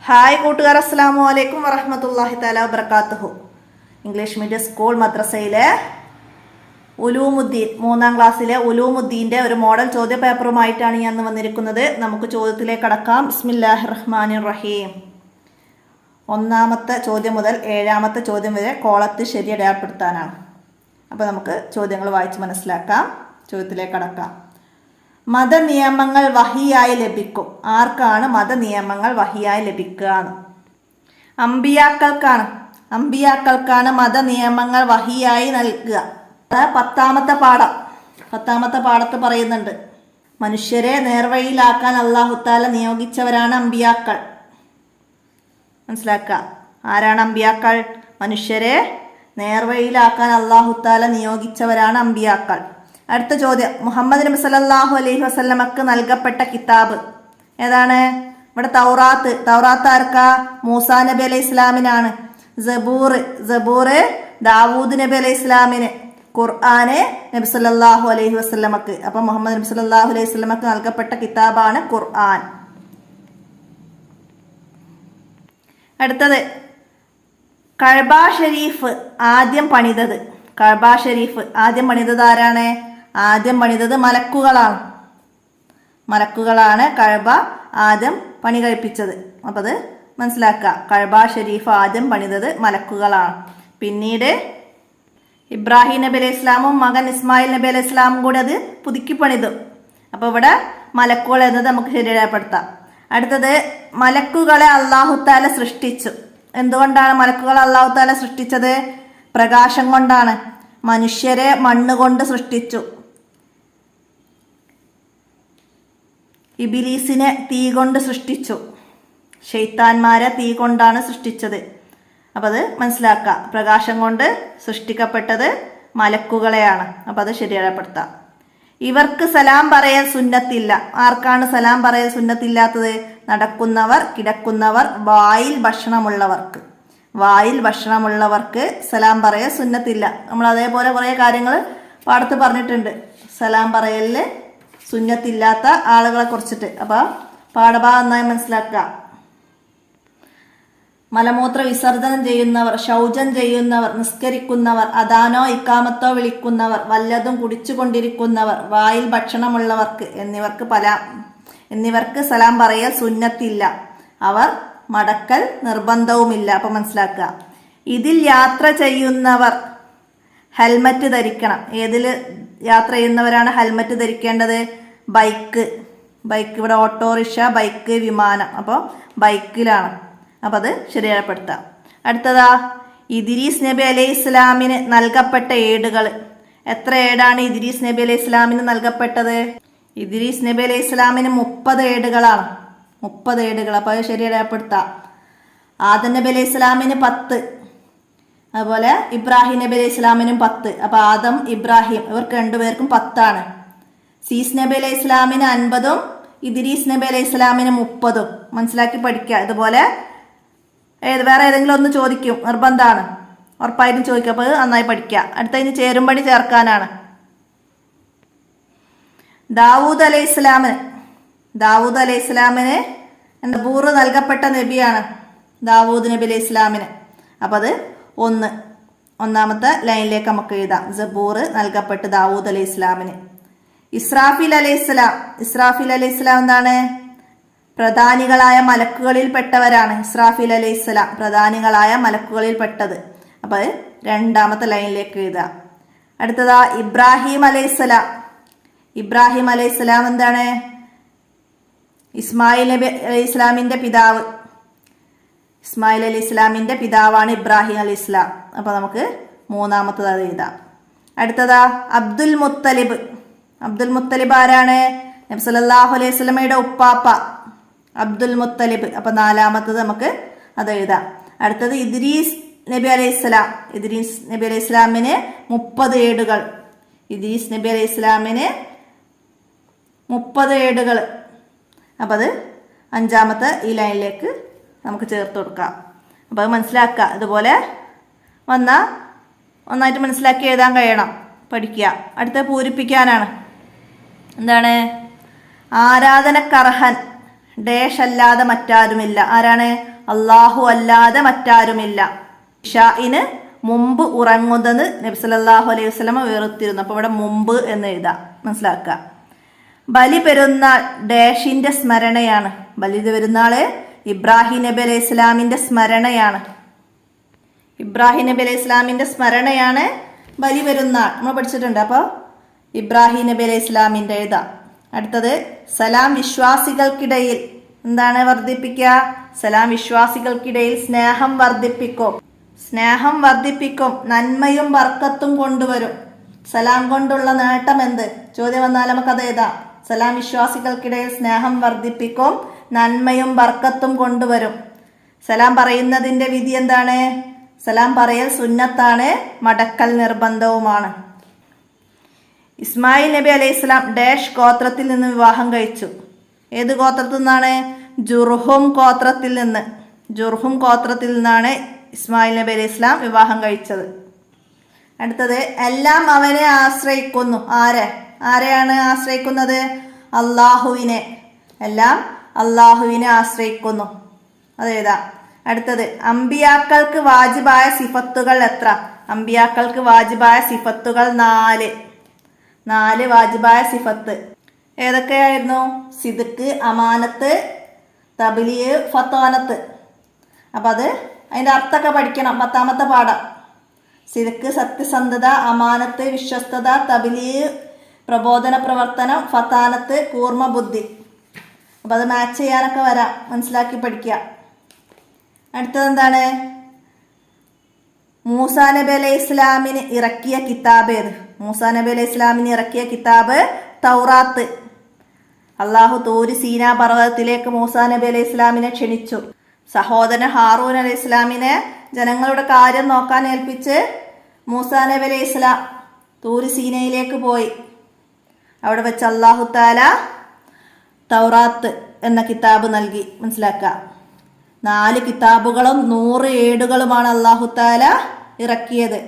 Hi കൂട്ടുകാർ, അസ്സലാമു അലൈക്കും വറഹ്മത്തുള്ളാഹി തആല വബറകാതുഹു. ഇംഗ്ലീഷ് മീഡിയം സ്കൂൾ മദ്രസയിലെ ഉലൂമുദ്ദീൻ 3ാം ക്ലാസ്സിലെ ഉലൂമുദ്ദീൻ്റെ ഒരു മോഡൽ ചോദ്യ പേപ്പറുമായിട്ടാണ് ഞാൻ വന്നിരിക്കുന്നത്. നമുക്ക് ചോദ്യത്തിലേക്ക് കടക്കാം. ബിസ്മില്ലാഹിർ റഹ്മാനിർ റഹീം. 1ാമത്തെ ചോദ്യം മുതൽ 7ാമത്തെ ചോദ്യം വരെ കോളത്ത് ശരി അടയാളപ്പെടുത്താനാണ്. അപ്പോൾ നമുക്ക് ചോദ്യങ്ങൾ വായിച്ച് മനസ്സിലാക്കാം. ചോദ്യത്തിലേക്ക് കടക്കാം. മതനിയമങ്ങൾ വഹിയായി ലഭിക്കും. ആർക്കാണ് മതനിയമങ്ങൾ വഹിയായി ലഭിക്കുക? അമ്പിയാക്കൾക്കാണ് മതനിയമങ്ങൾ വഹിയായി നൽകുക. 10ാമത്തെ പാഠത്ത് പറയുന്നുണ്ട്, മനുഷ്യരെ നേർവഴിയിലാക്കാൻ അല്ലാഹുത്താല നിയോഗിച്ചവരാണ് അമ്പിയാക്കൾ. മനസ്സിലാക്കുക, ആരാണ് അമ്പിയാക്കൾ? മനുഷ്യരെ നേർവഴിയിലാക്കാൻ അല്ലാഹുത്താല നിയോഗിച്ചവരാണ് അമ്പിയാക്കൾ. അടുത്ത ചോദ്യം, മുഹമ്മദ് നബി സല്ലല്ലാഹു അലൈഹി വസല്ലമക്ക് നൽകപ്പെട്ട കിതാബ് ഏതാണ്? ഇവിടെ തൗറാത്ത് ആർക്കാ? മൂസാ നബി അലൈഹി ഇസ്ലാമിനാണ്. സബൂർ ദാവൂദ് നബി അലൈഹി ഇസ്ലാമിന്. ഖുർആന് നബി സല്ലല്ലാഹു അലൈഹി വസല്ലമക്ക്. അപ്പം മുഹമ്മദ് നബി സല്ലല്ലാഹു അലൈഹി വസല്ലമക്ക് നൽകപ്പെട്ട കിതാബാണ് ഖുർആൻ. അടുത്തത്, കഅബ ഷരീഫ് ആദ്യം പണിതത്. കഅബ ഷരീഫ് ആദ്യം പണിതത് ആരാണ്? ആദ്യം പണിതത് മലക്കുകളാണ് കഅബ ആദ്യം പണി കഴിപ്പിച്ചത്. അപ്പം അത് മനസ്സിലാക്കുക. കഅബ ഷരീഫ് ആദ്യം പണിതത് മലക്കുകളാണ്. പിന്നീട് ഇബ്രാഹിം നബി അലൈഹി ഇസ്ലാമും മകൻ ഇസ്മായിൽ നബി അലൈഹി ഇസ്ലാമും കൂടി അത് പുതുക്കി പണിതു. അപ്പോൾ ഇവിടെ മലക്കുകൾ എന്നത് നമുക്ക് ശരിയാപ്പെടുത്താം. അടുത്തത്, മലക്കുകളെ അല്ലാഹുത്താല സൃഷ്ടിച്ചു. എന്തുകൊണ്ടാണ് മലക്കുകളെ അല്ലാഹുത്താല സൃഷ്ടിച്ചത്? പ്രകാശം കൊണ്ടാണ്. മനുഷ്യരെ മണ്ണ് കൊണ്ട് സൃഷ്ടിച്ചു. ഇബിലീസിനെ തീ കൊണ്ട് സൃഷ്ടിച്ചു. ശൈത്താന്മാരെ തീ കൊണ്ടാണ് സൃഷ്ടിച്ചത്. അപ്പം അത് മനസ്സിലാക്കുക. പ്രകാശം കൊണ്ട് സൃഷ്ടിക്കപ്പെട്ടത് മലക്കുകളെയാണ്. അപ്പം അത് ശരിയാപ്പെടുത്താം. ഇവർക്ക് സലാം പറയൽ സുന്നത്തില്ല. ആർക്കാണ് സലാം പറയൽ സുന്നത്തില്ലാത്തത്? നടക്കുന്നവർ, കിടക്കുന്നവർ, വായിൽ ഭക്ഷണമുള്ളവർക്ക് സലാം പറയൽ സുന്നത്തില്ല. നമ്മൾ അതേപോലെ കുറേ കാര്യങ്ങൾ പാടത്ത് പറഞ്ഞിട്ടുണ്ട് സലാം പറയലിൽ സുന്നത്തില്ലാത്ത ആളുകളെ കുറിച്ചിട്ട്. അപ്പോൾ പാഠഭാഗം നന്നായി മനസ്സിലാക്കുക. മലമൂത്ര വിസർജനം ചെയ്യുന്നവർ, ശൗചം ചെയ്യുന്നവർ, നിസ്കരിക്കുന്നവർ, അദാനോ ഇക്കാമത്തോ വിളിക്കുന്നവർ, വല്ലതും കുടിച്ചുകൊണ്ടിരിക്കുന്നവർ, വായിൽ ഭക്ഷണമുള്ളവർക്ക് എന്നിവർക്ക് സലാം പറയൽ സുന്നത്തില്ല. അവർ മടക്കൽ നിർബന്ധവുമില്ല. അപ്പം മനസ്സിലാക്കുക. ഇതിൽ യാത്ര ചെയ്യുന്നവർ ഹെൽമറ്റ് ധരിക്കണം. ഏതിൽ യാത്ര ചെയ്യുന്നവരാണ് ഹെൽമറ്റ് ധരിക്കേണ്ടത്? ബൈക്ക്. ഇവിടെ ഓട്ടോറിക്ഷ, ബൈക്ക്, വിമാനം. അപ്പോൾ ബൈക്കിലാണ്. അപ്പം അത് ശരിയാപ്പെടുത്താം. അടുത്തതാ, ഇദ്രീസ് നബി അലൈഹി ഇസ്ലാമിന് നൽകപ്പെട്ട ഏടുകൾ. എത്ര ഏടാണ് ഇദ്രീസ് നബി അലൈഹി ഇസ്ലാമിന് നൽകപ്പെട്ടത്? ഇദ്രീസ് നബി അലൈഹി ഇസ്ലാമിന് 30 ഏടുകളാണ്. 30 ഏടുകൾ. അപ്പോൾ അത് ശരിയാപ്പെടുത്താം. ആദം നബി അലൈഹി ഇസ്ലാമിന് 10. അതുപോലെ ഇബ്രാഹിം നബി അലൈഹി ഇസ്ലാമിനും 10. അപ്പോൾ ആദം, ഇബ്രാഹിം ഇവർക്ക് രണ്ടുപേർക്കും 10 സീസ് നബി അലൈഹി ഇസ്ലാമിന് 50ഉം ഇദ്രീസ് നബി അലൈഹി ഇസ്ലാമിന് 30ഉം. മനസ്സിലാക്കി പഠിക്കുക. ഇതുപോലെ വേറെ ഏതെങ്കിലും ഒന്ന് ചോദിക്കും, നിർബന്ധമാണ്, ഉറപ്പായിട്ടും ചോദിക്കുക. അപ്പോൾ നന്നായി പഠിക്കുക. അടുത്തതിന് ചേരുംപടി ചേർക്കാനാണ്. ദാവൂദ് അലൈഹി ഇസ്ലാമിന് സബൂർ നൽകപ്പെട്ട നബിയാണ് ദാവൂദ് നബി അലൈഹി ഇസ്ലാമിന്. അപ്പോൾ അത് 1ാമത്തെ ലൈനിലേക്ക് നമുക്ക് എഴുതാം. സബൂർ നൽകപ്പെട്ട് ദാവൂദ് അലൈഹി ഇസ്ലാമിന്. ഇസ്രാഫീൽ അലൈഹി ഇസ്ലാം എന്താണ്? പ്രധാനികളായ മലക്കുകളിൽ പെട്ടവരാണ്. ഇസ്രാഫീൽ അലൈഹി ഇസ്ലാം പ്രധാനികളായ മലക്കുകളിൽ പെട്ടത്. അപ്പോൾ 2ാമത്തെ ലൈനിലേക്ക് എഴുതാം. അടുത്തതാ, ഇബ്രാഹിം അലൈഹി ഇസ്ലാം എന്താണ്? ഇസ്മായിൽ നബി അലൈഹി ഇസ്ലാമിൻ്റെ പിതാവ്. ഇസ്മായിൽ അലൈഹി ഇസ്ലാമിൻ്റെ പിതാവാണ് ഇബ്രാഹിം അലൈഹി ഇസ്ലാം. അപ്പോൾ നമുക്ക് 3ാമത്തത് എഴുതാം. അടുത്തതാ, അബ്ദുൽ മുത്തലിബ് ആരാണ്? നബി സല്ലല്ലാഹു അലൈഹി വസല്ലമയുടെ ഉപ്പാപ്പ അബ്ദുൽ മുത്തലിബ്. അപ്പോൾ 4ാമത്തത് നമുക്ക് അത് എഴുതാം. അടുത്തത് ഇദ്രീസ് നബി അലൈഹി ഇസ്ലാമിന് 30 ഏടുകൾ. ഇദ്രീസ് നബി അലൈഹി ഇസ്ലാമിന് 30 ഏടുകൾ. അപ്പോൾ അത് 5ാമത്തെ ഈ ലൈനിലേക്ക് നമുക്ക് ചേർത്ത് കൊടുക്കാം. അപ്പോൾ അത് മനസ്സിലാക്കുക. ഇതുപോലെ വന്നാൽ ഒന്നായിട്ട് മനസ്സിലാക്കി എഴുതാൻ കഴിയണം, പഠിക്കുക. അടുത്ത പൂരിപ്പിക്കാനാണ്. എന്താണ്? ആരാധനക്കർഹൻ ഡേഷ് അല്ലാതെ മറ്റാരുമില്ല. ആരാണ്? അള്ളാഹു അല്ലാതെ മറ്റാരുമില്ല. ഇഷാഇന് മുമ്പ് ഉറങ്ങുന്നത് നബി സല്ലല്ലാഹു അലൈഹി വസല്ലമ വേർതിരുന്നു. അപ്പോൾ ഇവിടെ മുമ്പ് എന്ന് എഴുതാം, മനസ്സിലാക്കുക. ബലി പെരുന്നാൾ ഡാഷിന്റെ സ്മരണയാണ്. ബലി പെരുന്നാള് ഇബ്രാഹിം നബി അലൈഹി ഇസ്ലാമിന്റെ സ്മരണയാണ്. ഇബ്രാഹിം നബി അലൈഹി ഇസ്ലാമിന്റെ സ്മരണയാണ് ബലി പെരുന്നാൾ. നമ്മൾ പഠിച്ചിട്ടുണ്ട്. അപ്പോൾ ഇബ്രാഹിം നബി അലൈഹി ഇസ്ലാമിന്റെ എഴുതാം. അടുത്തത് സലാം വിശ്വാസികൾക്കിടയിൽ എന്താണ് വർദ്ധിപ്പിക്കുക? സലാം വിശ്വാസികൾക്കിടയിൽ സ്നേഹം വർദ്ധിപ്പിക്കും. സ്നേഹം വർദ്ധിപ്പിക്കും, നന്മയും ബർക്കത്തും കൊണ്ടുവരും. സലാം കൊണ്ടുള്ള നേട്ടം എന്ത്? ചോദ്യം വന്നാൽ നമുക്കത് എഴുതാം. സലാം വിശ്വാസികൾക്കിടയിൽ സ്നേഹം വർദ്ധിപ്പിക്കും, നന്മയും ബർക്കത്തും കൊണ്ടുവരും. സലാം പറയുന്നതിൻ്റെ വിധി എന്താണ്? സലാം പറയൽ സുന്നത്താണ്, മടക്കൽ നിർബന്ധവുമാണ്. ഇസ്മായിൽ നബി അലൈഹി സ്വലാം ഡാഷ് ഗോത്രത്തിൽ നിന്ന് വിവാഹം കഴിച്ചു. ഏത് ഗോത്രത്തിൽ നിന്നാണ്? ജുർഹും ഗോത്രത്തിൽ നിന്ന്. ജുർഹും ഗോത്രത്തിൽ നിന്നാണ് ഇസ്മായിൽ നബി അലൈഹി സ്വലാം വിവാഹം കഴിച്ചത്. അടുത്തത് എല്ലാം അവനെ ആശ്രയിക്കുന്നു. ആരെയാണ് ആശ്രയിക്കുന്നത്? അള്ളാഹുവിനെ. എല്ലാം അള്ളാഹുവിനെ ആശ്രയിക്കുന്നു. അതേതാ? അടുത്തത് അമ്പിയാക്കൾക്ക് വാജിബായ സിഫത്തുകൾ എത്ര? അമ്പിയാക്കൾക്ക് വാജിബായ സിഫത്തുകൾ 4 വാജിബായ സിഫത്ത് ഏതൊക്കെയായിരുന്നു? സിദ്ക്ക്, അമാനത്ത്, തബ്ലീഗ്, ഫത്താനത്ത്. അപ്പം അതിൻ്റെ അർത്ഥമൊക്കെ പഠിക്കണം. 10ാമത്തെ പാഠം. സിദ്ക്ക് സത്യസന്ധത, അമാനത്ത് വിശ്വസ്തത, തബ്ലീഗ് പ്രബോധന പ്രവർത്തനം, ഫത്താനത്ത് കൂർമ്മ ബുദ്ധി. അപ്പം അത് മാച്ച് ചെയ്യാനൊക്കെ വരാം, മനസ്സിലാക്കി പഠിക്കുക. അടുത്തത് എന്താണ്? മൂസാ നബി അലൈഹി ഇസ്ലാമിന് ഇറക്കിയ കിതാബ് ഏത്? മൂസാ നബി അലൈഹി ഇസ്ലാമിന് ഇറക്കിയ കിതാബ് തൗറാത്ത്. അള്ളാഹു തൂര് സീനാ പർവ്വതത്തിലേക്ക് മൂസാ നബി അലൈഹി ഇസ്ലാമിനെ ക്ഷണിച്ചു. സഹോദരൻ ഹാറൂൻ അലൈഹി ഇസ്ലാമിനെ ജനങ്ങളുടെ കാര്യം നോക്കാൻ ഏൽപ്പിച്ച് മൂസാ നബി അലൈഹി ഇസ്ലാം തൂര് സീനയിലേക്ക് പോയി. അവിടെ വെച്ച് അള്ളാഹു താല തൗറാത്ത് എന്ന കിതാബ് നൽകി, മനസ്സിലാക്കുക. 4 കിതാബുകളും 100 ഏടുകളുമാണ് അള്ളാഹു താല ഇറക്കിയത്.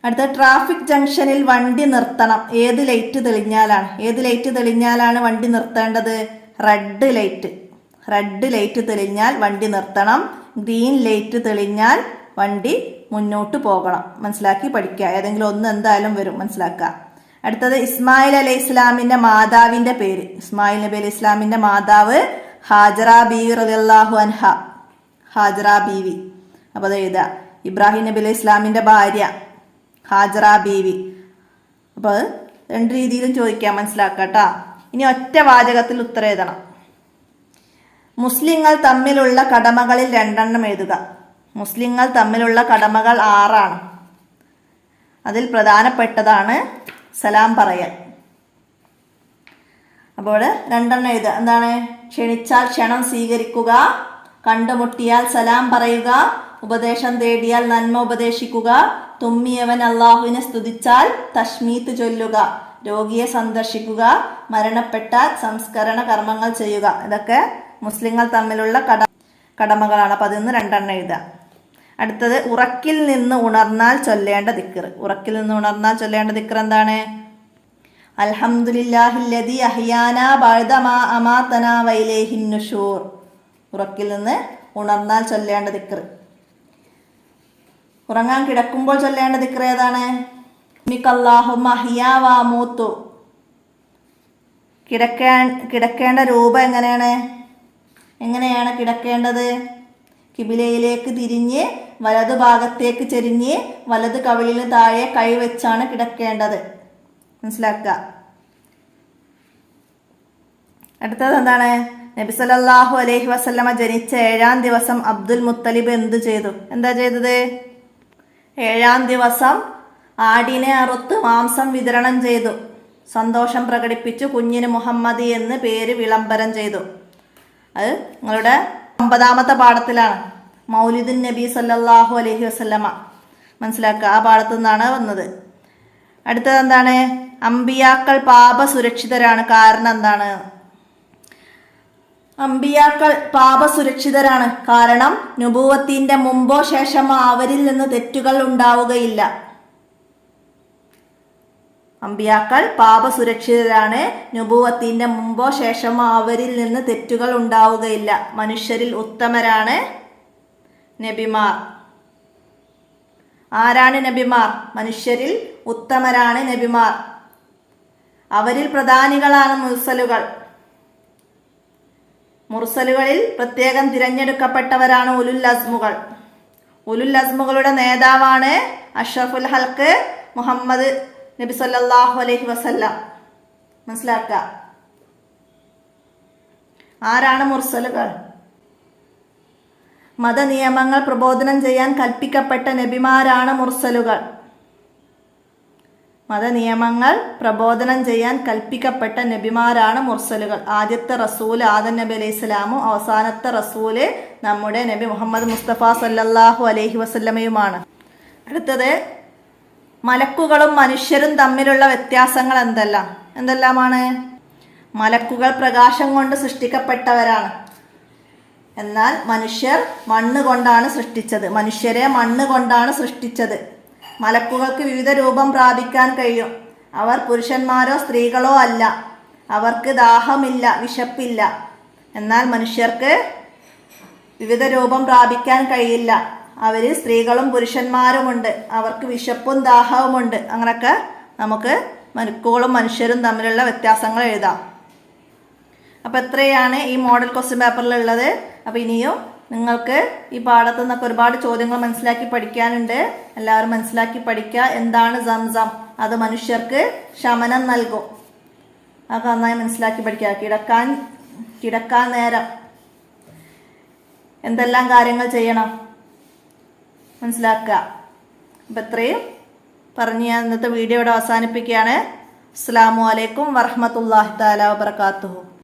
അടുത്ത ട്രാഫിക് ജംഗ്ഷനിൽ വണ്ടി നിർത്തണം. ഏത് ലൈറ്റ് തെളിഞ്ഞാലാണ്? ഏത് ലൈറ്റ് തെളിഞ്ഞാലാണ് വണ്ടി നിർത്തേണ്ടത്? റെഡ് ലൈറ്റ് തെളിഞ്ഞാൽ വണ്ടി നിർത്തണം. ഗ്രീൻ ലൈറ്റ് തെളിഞ്ഞാൽ വണ്ടി മുന്നോട്ട് പോകണം. മനസ്സിലാക്കി പഠിക്കുക. ഏതെങ്കിലും ഒന്ന് എന്തായാലും വരും, മനസ്സിലാക്കുക. അടുത്തത് ഇസ്മായിൽ അലൈഹി ഇസ്ലാമിന്റെ മാതാവിന്റെ പേര്. ഇസ്മായിൽ നബി അലൈഹി ഇസ്ലാമിന്റെ മാതാവ് ഹാജറ ബീവി റളിയല്ലാഹു അൻഹ. ഹാജറ ബീവി. അപ്പോൾ അത് എഴുതുക. ഇബ്രാഹിം നബി അലൈഹി ഇസ്ലാമിന്റെ ഭാര്യ ഹാജറ ബീവി. അപ്പോൾ 2 രീതിയിലും ചോദിക്കാം, മനസ്സിലാക്കട്ടാ. ഇനി ഒറ്റ വാചകത്തിൽ ഉത്തരം എഴുതണം. മുസ്ലിങ്ങൾ തമ്മിലുള്ള കടമകളിൽ 2 എഴുതുക. മുസ്ലിങ്ങൾ തമ്മിലുള്ള കടമകൾ 6. അതിൽ പ്രധാനപ്പെട്ടതാണ് സലാം പറയൽ. അപ്പോൾ 2 എഴുതുക. എന്താണ്? ക്ഷണിച്ചാൽ ക്ഷണം സ്വീകരിക്കുക, കണ്ടുമുട്ടിയാൽ സലാം പറയുക, ഉപദേശം തേടിയാൽ നന്മ ഉപദേശിക്കുക, തുമ്മിയവൻ അള്ളാഹുവിനെ സ്തുതിച്ചാൽ തഷ്മീത്ത് ചൊല്ലുക, രോഗിയെ സന്ദർശിക്കുക, മരണപ്പെട്ടാൽ സംസ്കരണ കർമ്മങ്ങൾ ചെയ്യുക. ഇതൊക്കെ മുസ്ലിങ്ങൾ തമ്മിലുള്ള കടമകളാണ്. അപ്പം അതിൽ നിന്ന് 2 എഴുതുക. അടുത്തത് ഉറക്കിൽ നിന്ന് ഉണർന്നാൽ ചൊല്ലേണ്ട ദിക്ർ. ഉറക്കിൽ നിന്ന് ഉണർന്നാൽ ചൊല്ലേണ്ട ദിക്ർ എന്താണ്? അൽഹംദുലില്ലാഹില്ലദി അഹ്യാനാ ബഅദ മാ അമാതനാ വഇലൈഹിൻ നുശൂർ. ഉറക്കിൽ നിന്ന് ഉണർന്നാൽ ചൊല്ലേണ്ട ദിക്ർ. ഉറങ്ങാൻ കിടക്കുമ്പോൾ ചൊല്ലേണ്ട ദിക്ർ ഏതാണ്? മിക്കല്ലാഹുമ്മ അഹ്യാ വ അമൂതു. കിടക്കേണ്ട രൂപം എങ്ങനെയാണ് കിടക്കേണ്ടത്? കിബിലയിലേക്ക് തിരിഞ്ഞ് വലതു ഭാഗത്തേക്ക് ചെരിഞ്ഞ് വലത് കവിളിന് താഴെ കൈവച്ചാണ് കിടക്കേണ്ടത്, മനസ്സിലാക്കുക. അടുത്തത് എന്താണ്? നബി സല്ലല്ലാഹു അലൈഹി വസല്ലമ ജനിച്ച 7ാം ദിവസം അബ്ദുൽ മുത്തലിബ് എന്ത് ചെയ്തു? എന്താ ചെയ്തത്? 7ാം ദിവസം ആടിനെ അറുത്ത് മാംസം വിതരണം ചെയ്തു. സന്തോഷം പ്രകടിപ്പിച്ചു. കുഞ്ഞിന് മുഹമ്മദ് എന്ന് പേര് വിളംബരം ചെയ്തു. അത് നിങ്ങളുടെ 9ാമത്തെ പാഠത്തിലാണ്. മൗലിദുൻ നബി സല്ലല്ലാഹു അലൈഹി വസല്ലമ, മനസ്സിലാക്കുക. ആ പാഠത്തു നിന്നാണ് വന്നത്. അടുത്തത് എന്താണ്? അമ്പിയാക്കൾ പാപ സുരക്ഷിതരാണ്. കാരണം എന്താണ്? അമ്പിയാക്കൾ പാപ സുരക്ഷിതരാണ് കാരണം നുബുവത്തിന്റെ മുമ്പോ ശേഷമോ അവരിൽ നിന്ന് തെറ്റുകൾ ഉണ്ടാവുകയില്ല. അമ്പിയാക്കൾ പാപസുരക്ഷിതരാണ്. നുബുവത്തിന്റെ മുമ്പോ ശേഷമോ അവരിൽ നിന്ന് തെറ്റുകൾ ഉണ്ടാവുകയില്ല. മനുഷ്യരിൽ ഉത്തമരാണ് നബിമാർ. ആരാണ് നബിമാർ? മനുഷ്യരിൽ ഉത്തമരാണ് നബിമാർ. അവരിൽ പ്രധാനികളാണ് മുർസലുകൾ. മുർസലുകളിൽ പ്രത്യേകം തിരഞ്ഞെടുക്കപ്പെട്ടവരാണ് ഉലുൽ അസ്മുകൾ. ഉലുൽ അസ്മുകളുടെ നേതാവാണ് അഷ്റഫുൽ ഹൽക്ക് മുഹമ്മദ് നബി സല്ലല്ലാഹു അലൈഹി വസല്ലം. മനസ്സിലാക്കുക. ആരാണ് മുർസലുകൾ? മതനിയമങ്ങൾ പ്രബോധനം ചെയ്യാൻ കൽപ്പിക്കപ്പെട്ട നബിമാരാണ് മുർസലുകൾ. മതനിയമങ്ങൾ പ്രബോധനം ചെയ്യാൻ കൽപ്പിക്കപ്പെട്ട നബിമാരാണ് മുർസലുകൾ. ആദ്യത്തെ റസൂൽ ആദം നബി അലൈഹി സ്വലാമും അവസാനത്തെ റസൂല് നമ്മുടെ നബി മുഹമ്മദ് മുസ്തഫ സല്ലല്ലാഹു അലൈഹി വസല്ലമയുമാണ്. അടുത്തത്, മലക്കുകളും മനുഷ്യരും തമ്മിലുള്ള വ്യത്യാസങ്ങൾ എന്തെല്ലാമാണ്? മലക്കുകൾ പ്രകാശം കൊണ്ട് സൃഷ്ടിക്കപ്പെട്ടവരാണ്. എന്നാൽ മനുഷ്യർ മണ്ണ് കൊണ്ടാണ് സൃഷ്ടിച്ചത്. മനുഷ്യരെ മണ്ണ് കൊണ്ടാണ് സൃഷ്ടിച്ചത്. മലക്കുകൾക്ക് വിവിധ രൂപം പ്രാപിക്കാൻ കഴിയും. അവർ പുരുഷന്മാരോ സ്ത്രീകളോ അല്ല. അവർക്ക് ദാഹമില്ല, വിശപ്പില്ല. എന്നാൽ മനുഷ്യർക്ക് വിവിധ രൂപം പ്രാപിക്കാൻ കഴിയില്ല. അവർ സ്ത്രീകളും പുരുഷന്മാരുമുണ്ട്. അവർക്ക് വിശപ്പും ദാഹവുമുണ്ട്. അങ്ങനെയൊക്കെ നമുക്ക് മലക്കുകളും മനുഷ്യരും തമ്മിലുള്ള വ്യത്യാസങ്ങൾ എഴുതാം. അപ്പോൾ എത്രയാണ് ഈ മോഡൽ ക്വസ്റ്റ്യൻ പേപ്പറിലുള്ളത്. അപ്പോൾ ഇനിയും നിങ്ങൾക്ക് ഈ പാഠത്തു നിന്നൊക്കെ ഒരുപാട് ചോദ്യങ്ങൾ മനസ്സിലാക്കി പഠിക്കാനുണ്ട്. എല്ലാവരും മനസ്സിലാക്കി പഠിക്കുക. എന്താണ് സംസം? അത് മനുഷ്യർക്ക് ശമനം നൽകും. അതൊക്കെ നന്നായി മനസ്സിലാക്കി പഠിക്കുക. കിടക്കാൻ നേരം എന്തെല്ലാം കാര്യങ്ങൾ ചെയ്യണം മനസ്സിലാക്കുക. അപ്പം ഇത്രയും പറഞ്ഞ് ഞാൻ ഇന്നത്തെ വീഡിയോ ഇവിടെ അവസാനിപ്പിക്കുകയാണ്. അസ്സലാമു അലൈക്കും വറഹ്മത്തുള്ളാഹി തആല വബറകാതുഹു.